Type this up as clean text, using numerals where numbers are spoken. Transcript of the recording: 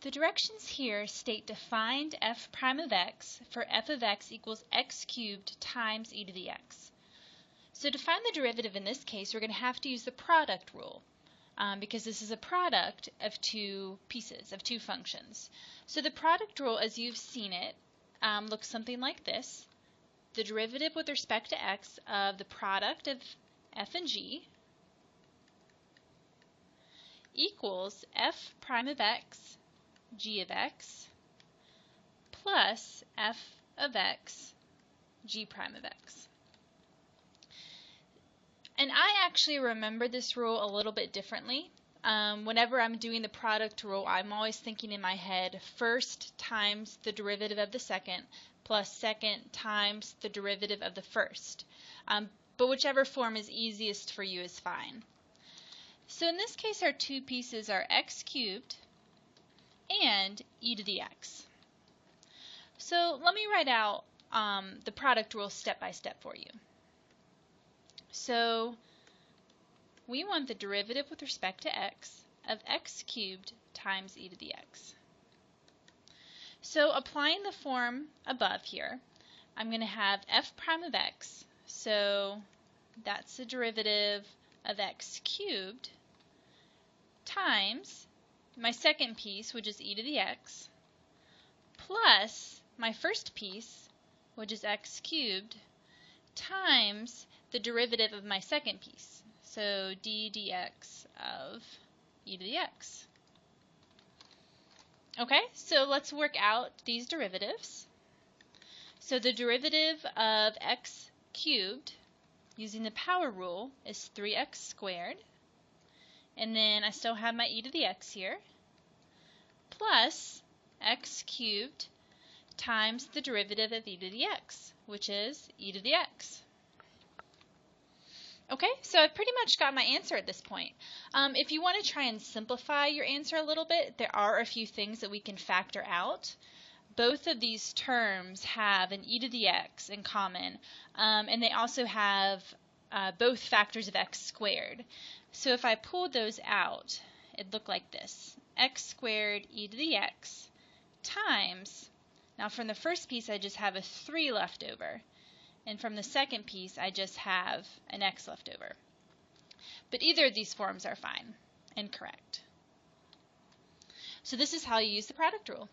The directions here state to find f prime of x for f of x equals x cubed times e to the x. So to find the derivative in this case, we're going to have to use the product rule because this is a product of two pieces, of two functions. So the product rule, as you've seen it, looks something like this. The derivative with respect to x of the product of f and g equals f prime of x g of x plus f of x g prime of x. And I actually remember this rule a little bit differently. Whenever I'm doing the product rule, I'm always thinking in my head first times the derivative of the second plus second times the derivative of the first. But whichever form is easiest for you is fine. So in this case, our two pieces are x cubed and e to the x. So let me write out the product rule step by step for you. So we want the derivative with respect to x of x cubed times e to the x. So applying the form above here, I'm going to have f prime of x, so that's the derivative of x cubed times my second piece, which is e to the x, plus my first piece, which is x cubed, times the derivative of my second piece, so d dx of e to the x. Okay, so let's work out these derivatives. So the derivative of x cubed using the power rule is 3x squared. And then I still have my e to the x here, plus x cubed times the derivative of e to the x, which is e to the x. Okay, so I've pretty much got my answer at this point. If you want to try and simplify your answer a little bit, there are a few things that we can factor out. Both of these terms have an e to the x in common, and they also have both factors of x squared. So if I pulled those out, it'd look like this. X squared e to the x times, now from the first piece I just have a 3 left over, and from the second piece I just have an x left over. But either of these forms are fine and correct. So this is how you use the product rule.